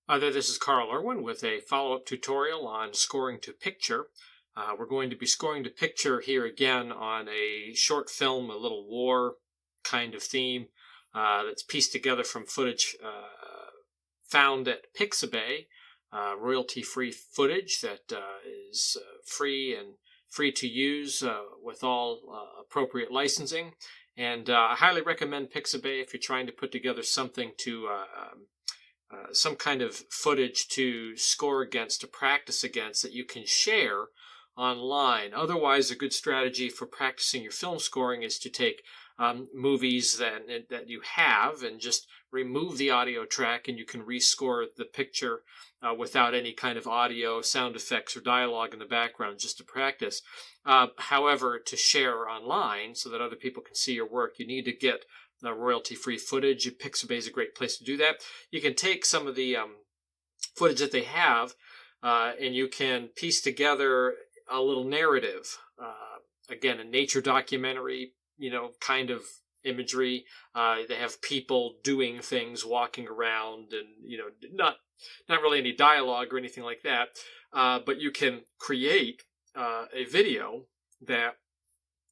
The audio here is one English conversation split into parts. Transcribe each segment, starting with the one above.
This is Carl Irwin with a follow-up tutorial on scoring to picture. We're going to be scoring to picture here again on a short film, a little war kind of theme that's pieced together from footage found at Pixabay, royalty-free footage that is free to use with all appropriate licensing. And I highly recommend Pixabay if you're trying to put together something to some kind of footage to score against, to practice against, that you can share online. Otherwise, a good strategy for practicing your film scoring is to take movies that you have and just remove the audio track, and you can rescore the picture without any kind of audio, sound effects, or dialogue in the background, just to practice. However, to share online so that other people can see your work, you need to get royalty-free footage. Pixabay is a great place to do that. You can take some of the footage that they have, and you can piece together a little narrative. Again, a nature documentary, kind of imagery. They have people doing things, walking around, and not really any dialogue or anything like that. But you can create a video that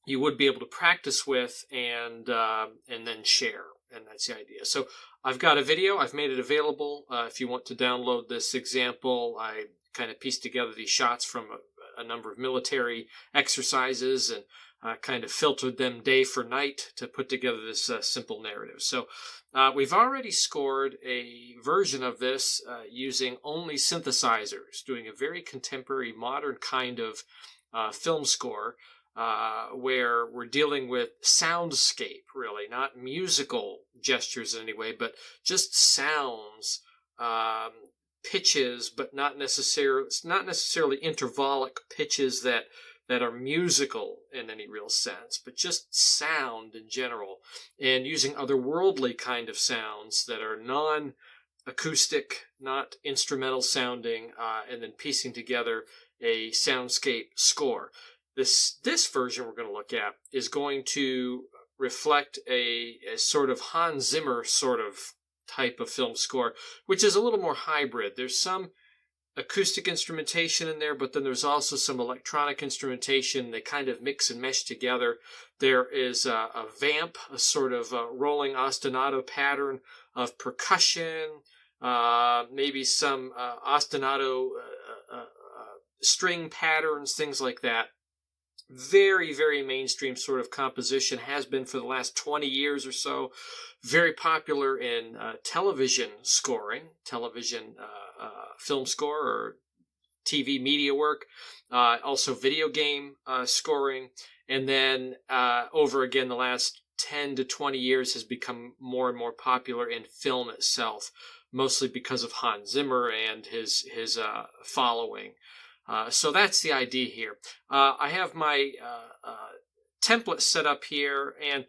you would be able to practice with and then share, and that's the idea. So I've got a video. I've made it available. If you want to download this example, I kind of pieced together these shots from a number of military exercises and kind of filtered them day for night to put together this simple narrative. So we've already scored a version of this using only synthesizers, doing a very contemporary, modern kind of film score. Where we're dealing with soundscape, really, not musical gestures in any way, but just sounds, pitches, but not necessarily intervallic pitches that are musical in any real sense, but just sound in general, and using otherworldly kind of sounds that are non-acoustic, not instrumental sounding, and then piecing together a soundscape score. This version we're going to look at is going to reflect a sort of Hans Zimmer sort of type of film score, which is a little more hybrid. There's some acoustic instrumentation in there, but then there's also some electronic instrumentation. They kind of mix and mesh together. There is a vamp, a sort of rolling ostinato pattern of percussion, maybe some ostinato string patterns, things like that. Very, very mainstream sort of composition, has been for the last 20 years or so. Very popular in television scoring, television film score or TV media work. Also video game scoring. And then over again, the last 10 to 20 years has become more and more popular in film itself, mostly because of Hans Zimmer and his following. So that's the idea here. I have my template set up here, and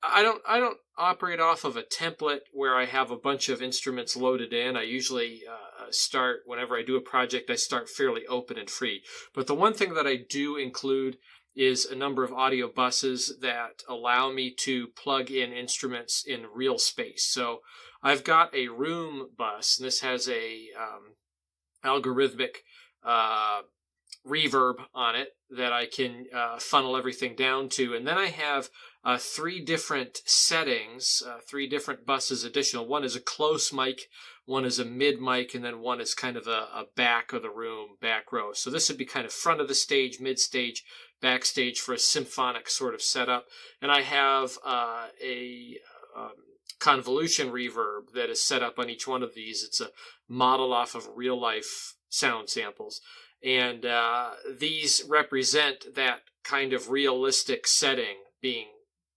I don't operate off of a template where I have a bunch of instruments loaded in. I usually start, whenever I do a project, I start fairly open and free. But the one thing that I do include is a number of audio buses that allow me to plug in instruments in real space. So I've got a room bus, and this has a algorithmic reverb on it that I can funnel everything down to. And then I have three different settings, three different buses additional. One is a close mic, one is a mid mic, and then one is kind of a back of the room, back row. So this would be kind of front of the stage, mid stage, backstage for a symphonic sort of setup. And I have a convolution reverb that is set up on each one of these. It's a model off of real life sound samples. And these represent that kind of realistic setting, being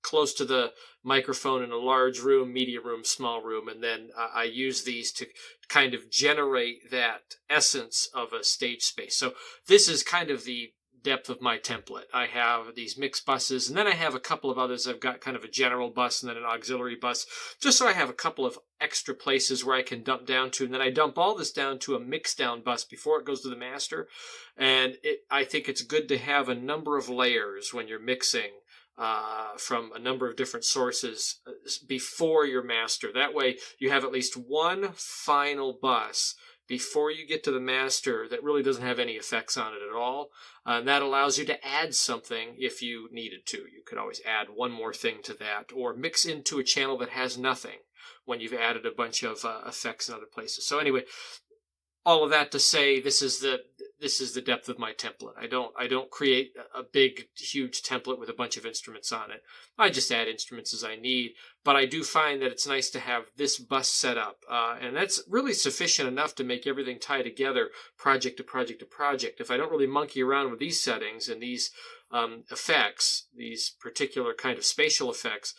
close to the microphone in a large room, medium room, small room. And then I use these to kind of generate that essence of a stage space. So this is kind of the depth of my template. I have these mix buses, and then I have a couple of others. I've got kind of a general bus and then an auxiliary bus, just so I have a couple of extra places where I can dump down to. And then I dump all this down to a mix down bus before it goes to the master. And I think it's good to have a number of layers when you're mixing from a number of different sources before your master. That way you have at least one final bus before you get to the master that really doesn't have any effects on it at all. And that allows you to add something if you needed to. You could always add one more thing to that, or mix into a channel that has nothing when you've added a bunch of effects in other places. So anyway, all of that to say, this is the depth of my template. I don't create a big, huge template with a bunch of instruments on it. I just add instruments as I need. But I do find that it's nice to have this bus set up. And that's really sufficient enough to make everything tie together project to project to project. If I don't really monkey around with these settings and these effects, these particular kind of spatial effects,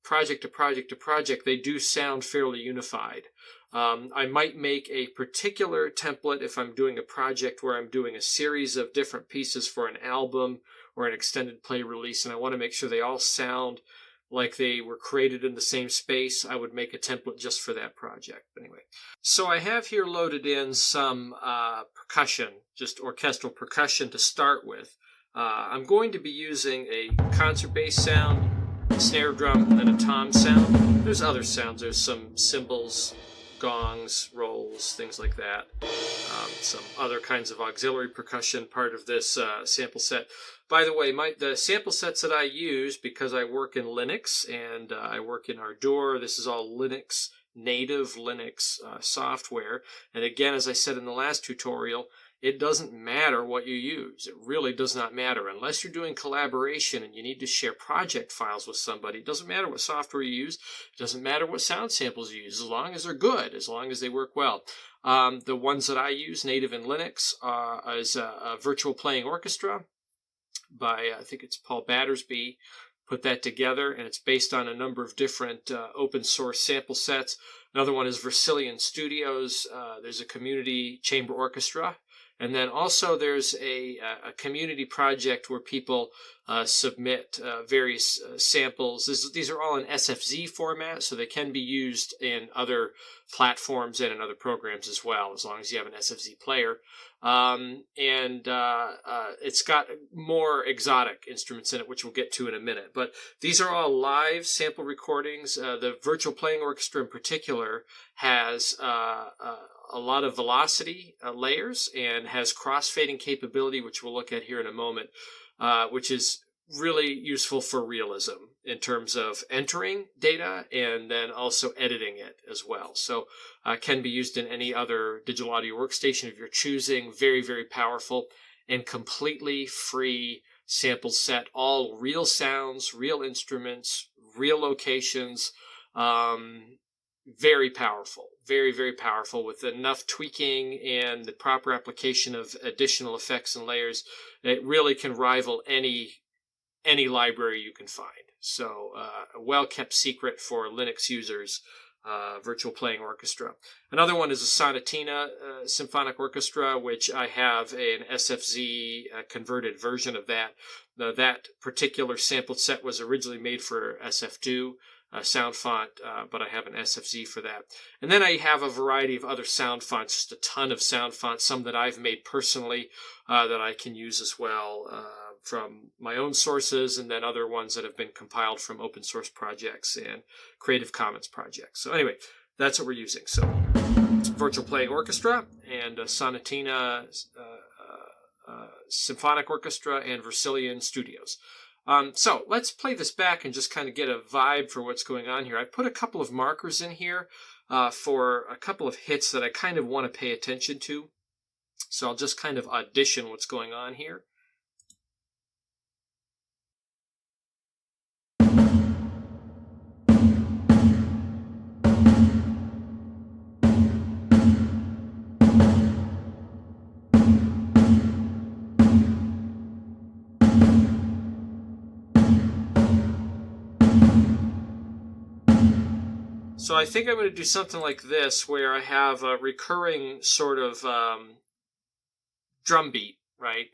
project to project to project, they do sound fairly unified. I might make a particular template if I'm doing a project where I'm doing a series of different pieces for an album or an extended play release, and I want to make sure they all sound like they were created in the same space. I would make a template just for that project. Anyway, so I have here loaded in some percussion, just orchestral percussion to start with. I'm going to be using a concert bass sound, a snare drum, and then a tom sound. There's other sounds. There's some cymbals, gongs, rolls, things like that. Some other kinds of auxiliary percussion part of this sample set. By the way, the sample sets that I use, because I work in Linux and I work in Ardour, this is all Linux, native Linux software. And again, as I said in the last tutorial, it doesn't matter what you use. It really does not matter. Unless you're doing collaboration and you need to share project files with somebody, it doesn't matter what software you use. It doesn't matter what sound samples you use, as long as they're good, as long as they work well. The ones that I use, native in Linux, is a virtual playing orchestra by, I think it's Paul Battersby, put that together, and it's based on a number of different open source sample sets. Another one is Versillion Studios. There's a community chamber orchestra. And then also there's a community project where people submit various samples. These are all in SFZ format, so they can be used in other platforms and in other programs as well, as long as you have an SFZ player. It's got more exotic instruments in it, which we'll get to in a minute. But these are all live sample recordings. The virtual playing orchestra in particular has a lot of velocity layers and has crossfading capability, which we'll look at here in a moment, which is really useful for realism in terms of entering data and then also editing it as well. So can be used in any other digital audio workstation of your choosing. Very, very powerful and completely free sample set. All real sounds, real instruments, real locations. Very powerful. Very, very powerful with enough tweaking and the proper application of additional effects and layers. It really can rival any library you can find. So a well-kept secret for Linux users, virtual playing orchestra. Another one is a Sonatina symphonic orchestra, which I have an SFZ converted version of that. That particular sample set was originally made for SF2. Sound font, but I have an SFZ for that. And then I have a variety of other sound fonts, just a ton of sound fonts, some that I've made personally that I can use as well from my own sources, and then other ones that have been compiled from open source projects and Creative Commons projects. So anyway, that's what we're using. So it's Virtual Playing Orchestra and Sonatina Symphonic Orchestra and Versillion Studios. So let's play this back and just kind of get a vibe for what's going on here. I put a couple of markers in here for a couple of hits that I kind of want to pay attention to. So I'll just kind of audition what's going on here. So I think I'm going to do something like this, where I have a recurring sort of drum beat, right?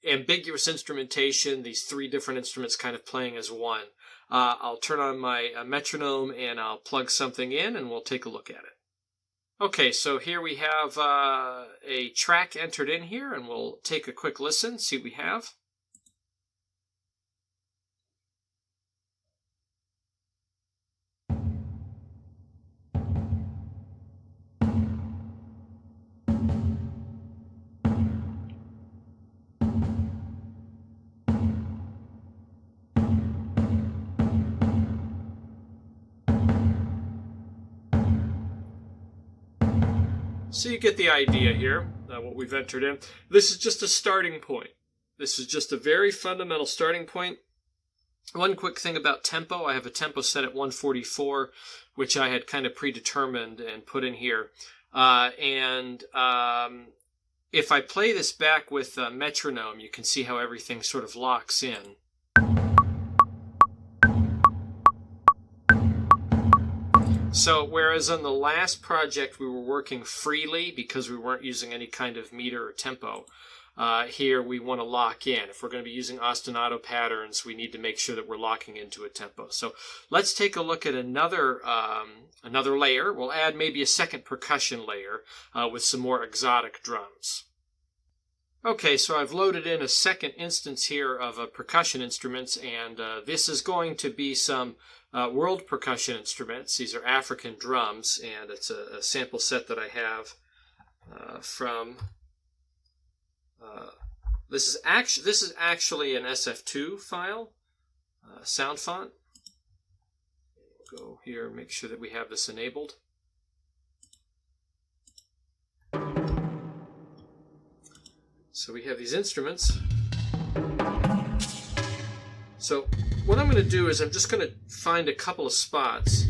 Ambiguous instrumentation, these three different instruments kind of playing as one. I'll turn on my metronome and I'll plug something in and we'll take a look at it. Okay, so here we have a track entered in here, and we'll take a quick listen, see what we have. So you get the idea here, what we've entered in. This is just a starting point. This is just a very fundamental starting point. One quick thing about tempo, I have a tempo set at 144, which I had kind of predetermined and put in here. If I play this back with a metronome, you can see how everything sort of locks in. So whereas on the last project we were working freely because we weren't using any kind of meter or tempo, here we want to lock in. If we're going to be using ostinato patterns, we need to make sure that we're locking into a tempo. So let's take a look at another layer. We'll add maybe a second percussion layer with some more exotic drums. Okay, so I've loaded in a second instance here of percussion instruments, and this is going to be some world percussion instruments. These are African drums, and it's a sample set that I have from. This is actually an SF2 file, sound font. We'll go here, make sure that we have this enabled. So we have these instruments. So what I'm going to do is I'm just going to find a couple of spots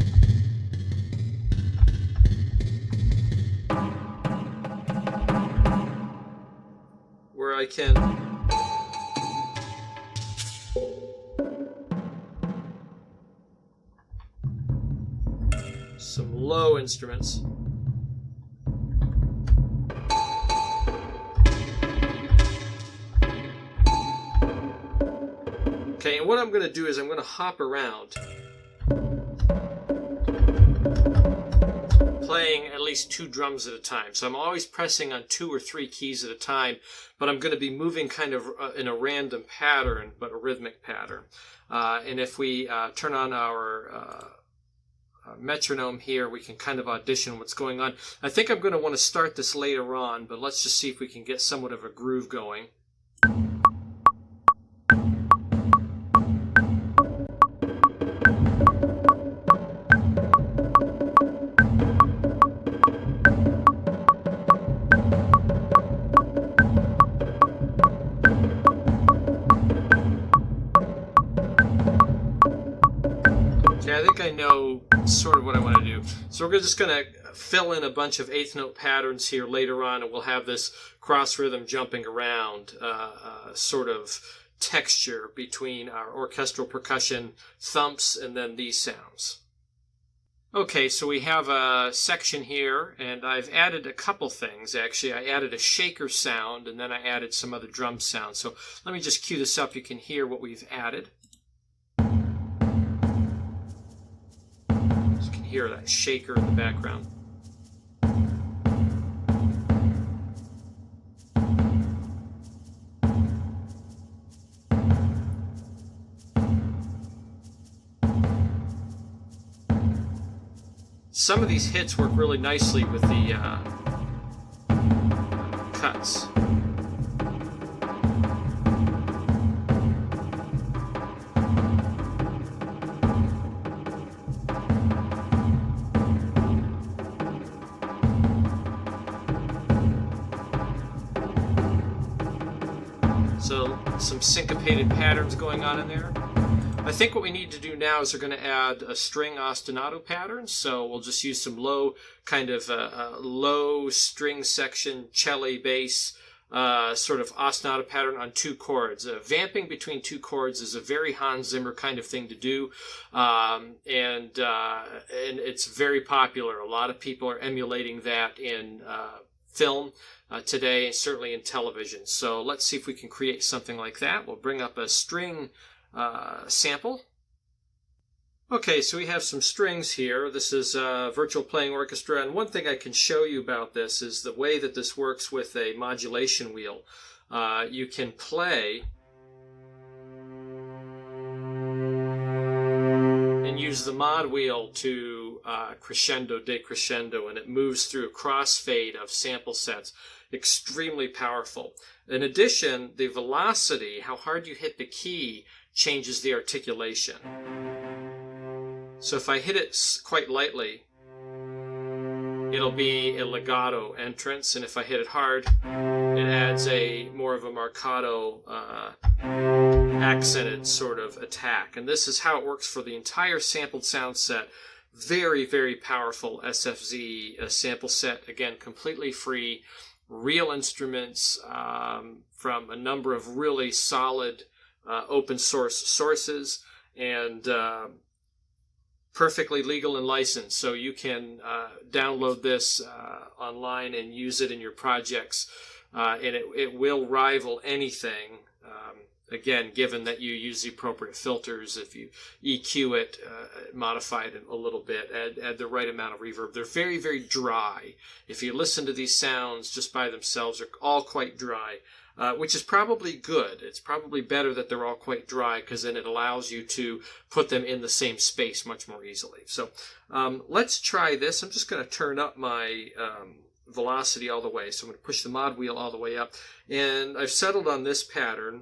where I can some low instruments. Okay, and what I'm going to do is I'm going to hop around, playing at least 2 drums at a time. So I'm always pressing on 2 or 3 keys at a time, but I'm going to be moving kind of in a random pattern, but a rhythmic pattern. And if we turn on our metronome here, we can kind of audition what's going on. I think I'm going to want to start this later on, but let's just see if we can get somewhat of a groove going. I think I know sort of what I want to do. So we're just going to fill in a bunch of 8th note patterns here later on, and we'll have this cross rhythm jumping around sort of texture between our orchestral percussion thumps and then these sounds. Okay, so we have a section here, and I've added a couple things, actually. I added a shaker sound, and then I added some other drum sounds. So let me just cue this up. You can hear what we've added. You can hear that shaker in the background. Some of these hits work really nicely with the cuts. So some syncopated patterns going on in there. I think what we need to do now is we're going to add a string ostinato pattern. So we'll just use some low kind of low string section, cello bass, sort of ostinato pattern on 2 chords. Vamping between 2 chords is a very Hans Zimmer kind of thing to do, and it's very popular. A lot of people are emulating that in film today, and certainly in television. So let's see if we can create something like that. We'll bring up a string sample. Okay, so we have some strings here. This is virtual playing orchestra, and one thing I can show you about this is the way that this works with a modulation wheel. You can play and use the mod wheel to crescendo, decrescendo, and it moves through a crossfade of sample sets. Extremely powerful. In addition, the velocity, how hard you hit the key, changes the articulation. So if I hit it quite lightly, it'll be a legato entrance, and if I hit it hard, it adds a more of a marcato accented sort of attack. And this is how it works for the entire sampled sound set. Very, very powerful SFZ sample set. Again, completely free, real instruments from a number of really solid open source sources, and perfectly legal and licensed. So you can download this online and use it in your projects, and it will rival anything. Again, given that you use the appropriate filters, if you EQ it, modify it a little bit, add the right amount of reverb. They're very, very dry. If you listen to these sounds just by themselves, they're all quite dry, which is probably good. It's probably better that they're all quite dry, because then it allows you to put them in the same space much more easily. So let's try this. I'm just going to turn up my velocity all the way. So I'm going to push the mod wheel all the way up, and I've settled on this pattern.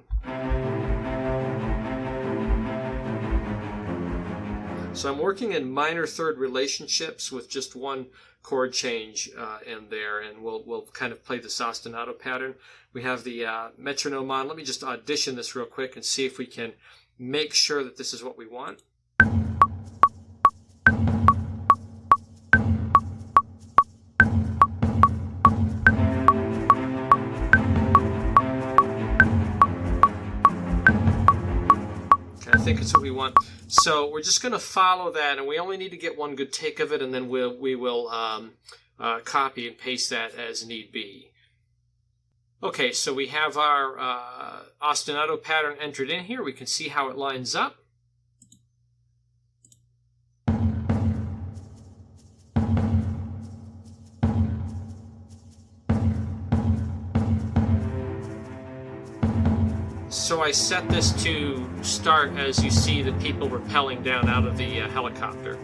So I'm working in minor third relationships with just one chord change in there, and we'll kind of play this ostinato pattern. We have the metronome on. Let me just audition this real quick and see if we can make sure that this is what we want. I think it's what we want. So we're just going to follow that, and we only need to get one good take of it, and then we will copy and paste that as need be. Okay, so we have our ostinato pattern entered in here. We can see how it lines up. So I set this to start as you see the people rappelling down out of the helicopter.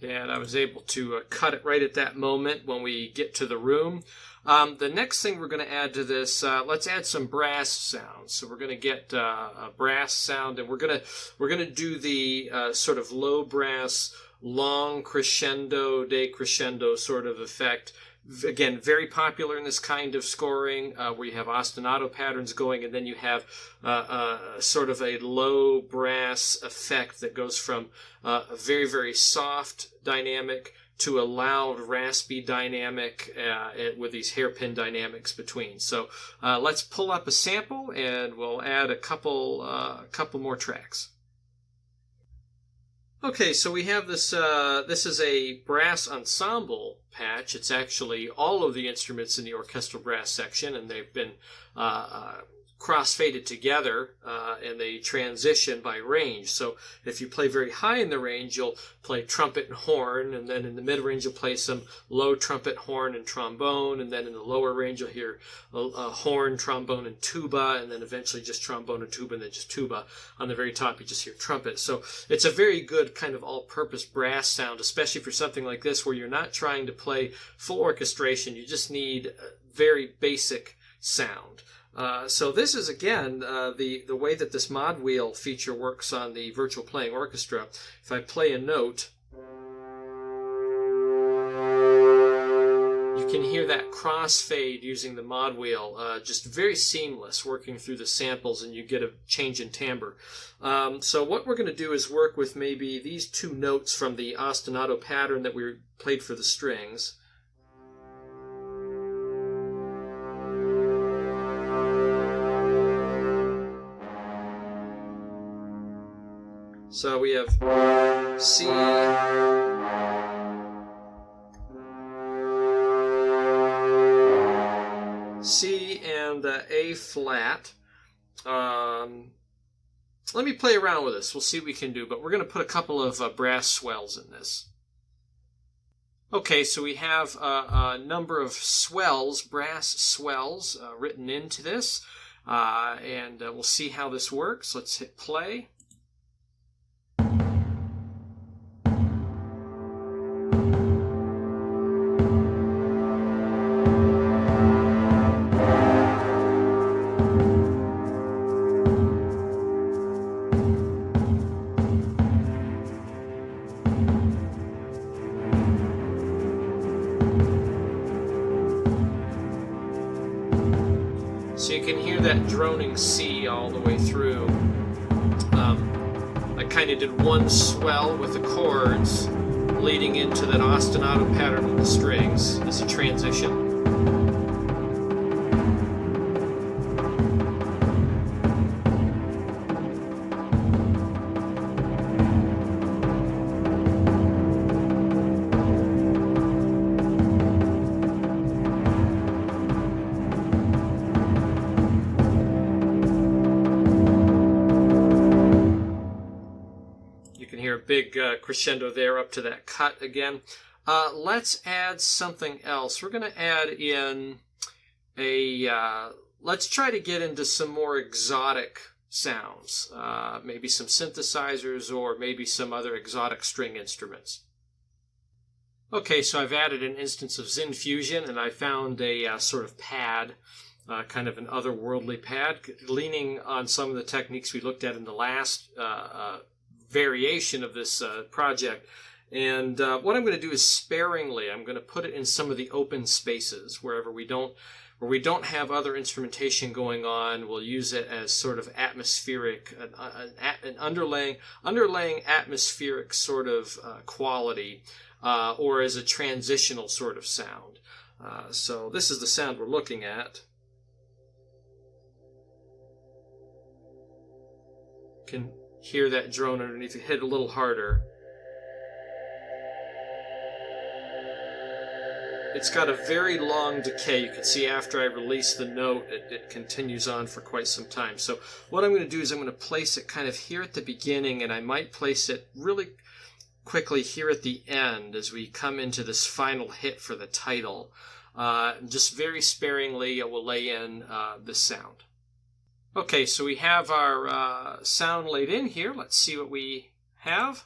And I was able to cut it right at that moment when we get to the room. The next thing we're going to add to this, let's add some brass sounds. So we're going to get a brass sound, and we're going to do the sort of low brass, long crescendo, decrescendo sort of effect. Again, very popular in this kind of scoring, where you have ostinato patterns going, and then you have sort of a low brass effect that goes from a very, very soft dynamic to a loud, raspy dynamic with these hairpin dynamics between. So let's pull up a sample, and we'll add a couple more tracks. Okay, so we have this, this is a brass ensemble patch. It's actually all of the instruments in the orchestral brass section, and they've been cross-faded together, and they transition by range. So if you play very high in the range, you'll play trumpet and horn, and then in the mid-range you'll play some low trumpet, horn, and trombone, and then in the lower range you'll hear a horn, trombone, and tuba, and then eventually just trombone and tuba, and then just tuba. On the very top you just hear trumpet. So it's a very good kind of all-purpose brass sound, especially for something like this where you're not trying to play full orchestration. You just need a very basic sound. So this is, again, the way that this mod wheel feature works on the virtual playing orchestra. If I play a note, you can hear that crossfade using the mod wheel, just very seamless, working through the samples, and you get a change in timbre. So what we're going to do is work with maybe these two notes from the ostinato pattern that we played for the strings. So we have C, C and A flat. let me play around with this. We'll see what we can do, but we're going to put a couple of brass swells in this. Okay, so we have a number of swells, brass swells, written into this, and we'll see how this works. Let's hit play. So you can hear that droning C all the way through. I kind of did one swell with the chords leading into that ostinato pattern of the strings as a transition. Hear a big crescendo there up to that cut again. Let's add something else. We're going to add in let's try to get into some more exotic sounds. Maybe some synthesizers or maybe some other exotic string instruments. Okay, so I've added an instance of Zin Fusion, and I found a sort of pad, kind of an otherworldly pad, leaning on some of the techniques we looked at in the last variation of this project. And what I'm going to do is sparingly, I'm going to put it in some of the open spaces where we don't have other instrumentation going on. We'll use it as sort of atmospheric, an underlaying atmospheric sort of quality, or as a transitional sort of sound. So this is the sound we're looking at. Can hear that drone underneath it. Hit a little harder. It's got a very long decay. You can see after I release the note, it continues on for quite some time. So what I'm going to do is I'm going to place it kind of here at the beginning, and I might place it really quickly here at the end as we come into this final hit for the title. Just very sparingly, I will lay in this sound. Okay, so we have our sound laid in here. Let's see what we have.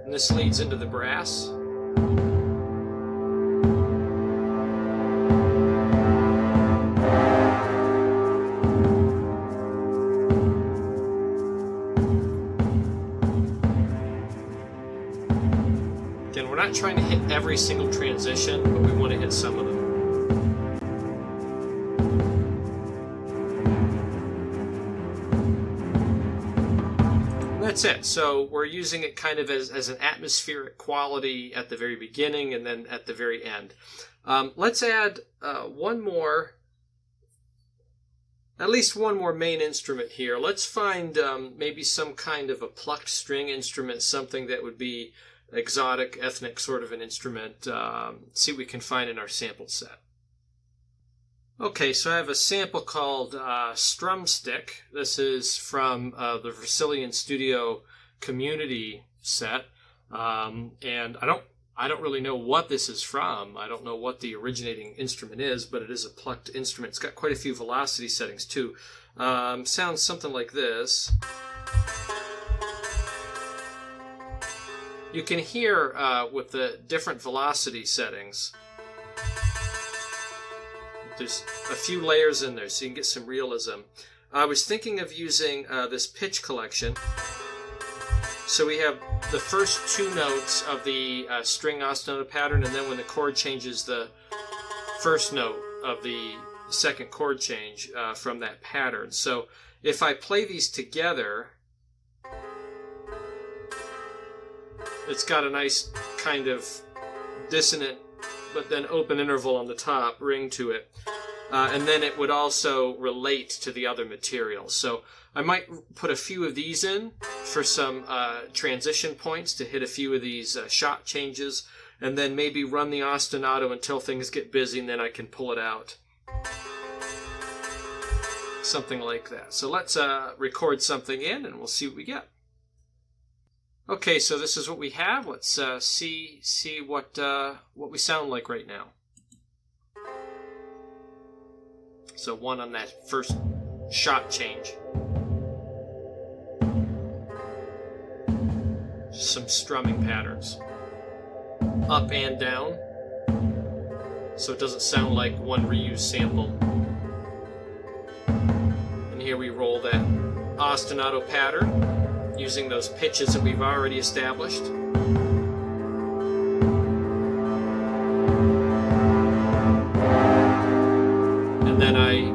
And this leads into the brass. Again, we're not trying to hit every single transition, but we want to hit some of them. That's it. So we're using it kind of as an atmospheric quality at the very beginning and then at the very end. Let's add one more, at least one more main instrument here. Let's find maybe some kind of a plucked string instrument, something that would be exotic, ethnic sort of an instrument. See what we can find in our sample set. Okay, so I have a sample called Strumstick. This is from the Vercillion Studio Community set, and I don't really know what this is from. I don't know what the originating instrument is, but it is a plucked instrument. It's got quite a few velocity settings too. Sounds something like this. You can hear with the different velocity settings, there's a few layers in there, so you can get some realism. I was thinking of using this pitch collection. So we have the first two notes of the string ostinato pattern, and then when the chord changes, the first note of the second chord change from that pattern. So if I play these together, it's got a nice kind of dissonant but then open interval on the top ring to it. And then it would also relate to the other materials. So I might put a few of these in for some transition points to hit a few of these shot changes, and then maybe run the ostinato until things get busy, and then I can pull it out. Something like that. So let's record something in, and we'll see what we get. Okay, so this is what we have. Let's see what we sound like right now. So one on that first shot change. Some strumming patterns. Up and down. So it doesn't sound like one reused sample. And here we roll that ostinato pattern using those pitches that we've already established. And then I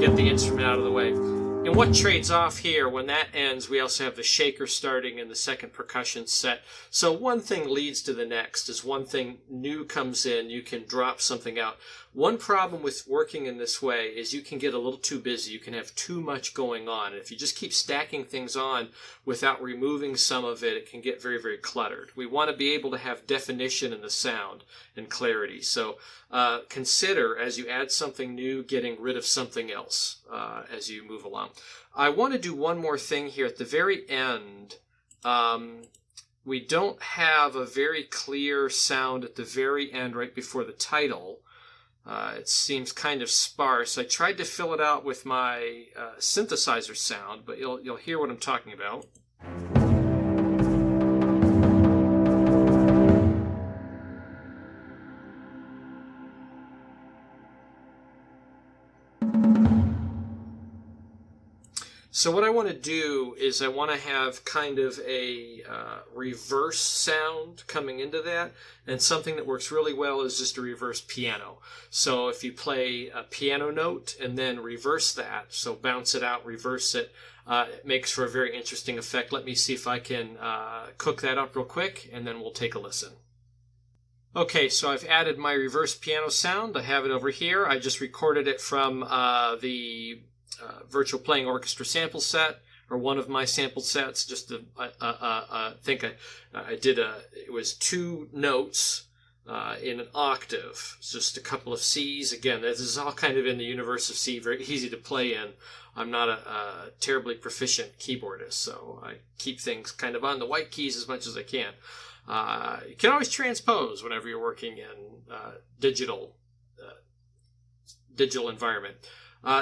get the instrument out of the way. And what trades off here, when that ends, we also have the shaker starting in the second percussion set. So one thing leads to the next. As one thing new comes in, you can drop something out. One problem with working in this way is you can get a little too busy. You can have too much going on. And if you just keep stacking things on without removing some of it, it can get very, very cluttered. We want to be able to have definition in the sound and clarity. So consider, as you add something new, getting rid of something else as you move along. I want to do one more thing here at the very end. We don't have a very clear sound at the very end right before the title. It seems kind of sparse. I tried to fill it out with my synthesizer sound, but you'll hear what I'm talking about. So what I want to do is I want to have kind of a reverse sound coming into that, and something that works really well is just a reverse piano. So if you play a piano note and then reverse that, so bounce it out, reverse it, it makes for a very interesting effect. Let me see if I can cook that up real quick, and then we'll take a listen. Okay, so I've added my reverse piano sound. I have it over here. I just recorded it from the virtual playing orchestra sample set, or one of my sample sets. Just I think I did it was 2 notes in an octave. It's just a couple of C's. Again, this is all kind of in the universe of C, very easy to play in. I'm not a terribly proficient keyboardist, so I keep things kind of on the white keys as much as I can. You can always transpose whenever you're working in digital environment.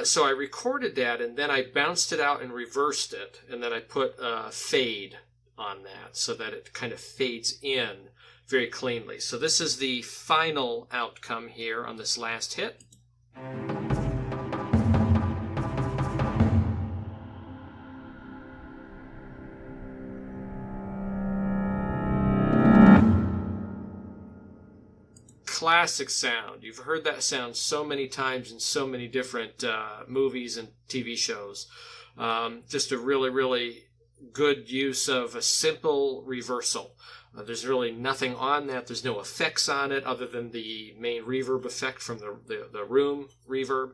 So I recorded that, and then I bounced it out and reversed it, and then I put a fade on that so that it kind of fades in very cleanly. So this is the final outcome here on this last hit. Classic sound. You've heard that sound so many times in so many different movies and TV shows. Just a really, really good use of a simple reversal. There's really nothing on that. There's no effects on it other than the main reverb effect from the room reverb.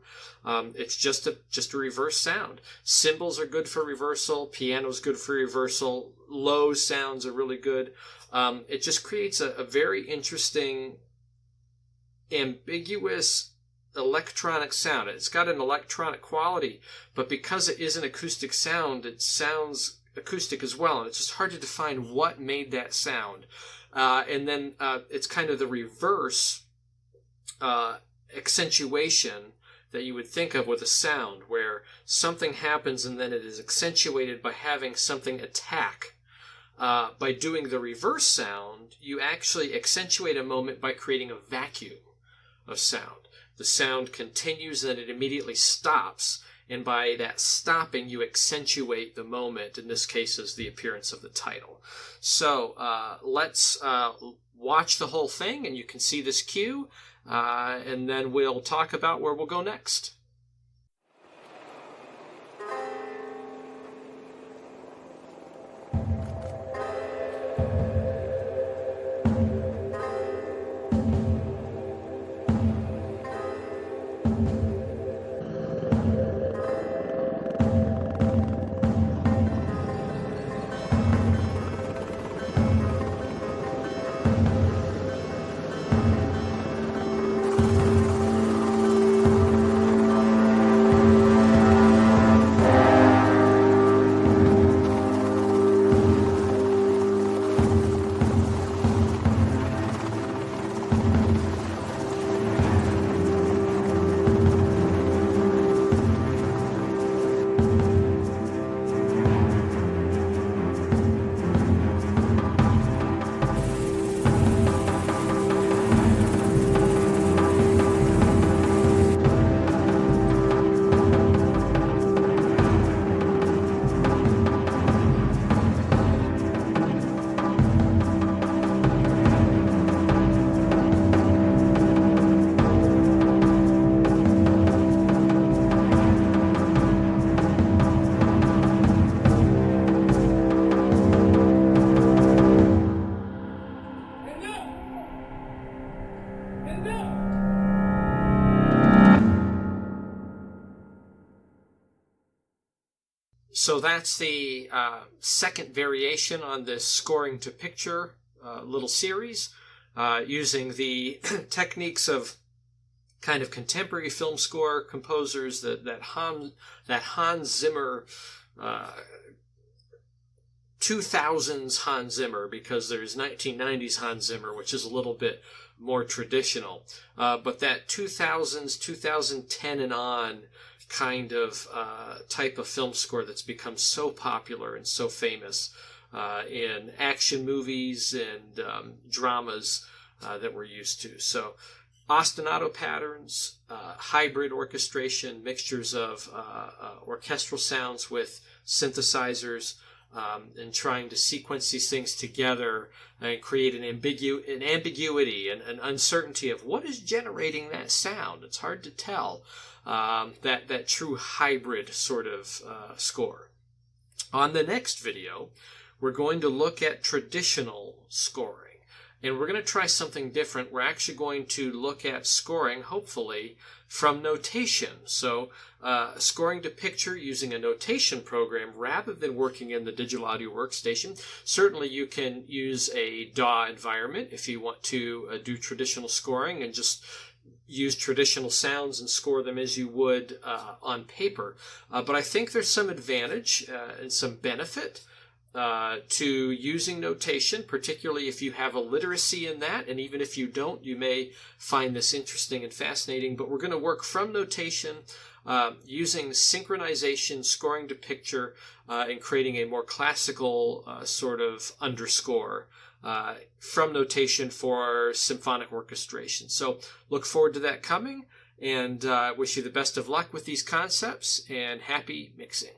It's just a reverse sound. Cymbals are good for reversal. Piano's good for reversal. Low sounds are really good. It just creates a very interesting, ambiguous electronic sound. It's got an electronic quality, but because it is an acoustic sound, it sounds acoustic as well, and it's just hard to define what made that sound. And then it's kind of the reverse accentuation that you would think of with a sound, where something happens and then it is accentuated by having something attack. By doing the reverse sound, you actually accentuate a moment by creating a vacuum of sound. The sound continues and then it immediately stops, and by that stopping you accentuate the moment. In this case is the appearance of the title. So let's watch the whole thing, and you can see this cue, and then we'll talk about where we'll go next. So that's the second variation on this scoring to picture little series, using the techniques of kind of contemporary film score composers, that Hans Zimmer, 2000s Hans Zimmer, because there's 1990s Hans Zimmer, which is a little bit more traditional, but that 2000s, 2010 and on kind of type of film score that's become so popular and so famous in action movies and dramas that we're used to. So ostinato patterns, hybrid orchestration, mixtures of orchestral sounds with synthesizers, and trying to sequence these things together and create an ambiguity and an uncertainty of what is generating that sound. It's hard to tell. That true hybrid sort of score. On the next video, we're going to look at traditional scoring, and we're going to try something different. We're actually going to look at scoring, hopefully, from notation. So scoring to picture using a notation program rather than working in the digital audio workstation. Certainly you can use a DAW environment if you want to do traditional scoring and just use traditional sounds and score them as you would on paper. But I think there's some advantage and some benefit to using notation, particularly if you have a literacy in that. And even if you don't, you may find this interesting and fascinating. But we're going to work from notation using synchronization, scoring to picture, and creating a more classical sort of underscore from notation for symphonic orchestration. So look forward to that coming, and wish you the best of luck with these concepts, and happy mixing.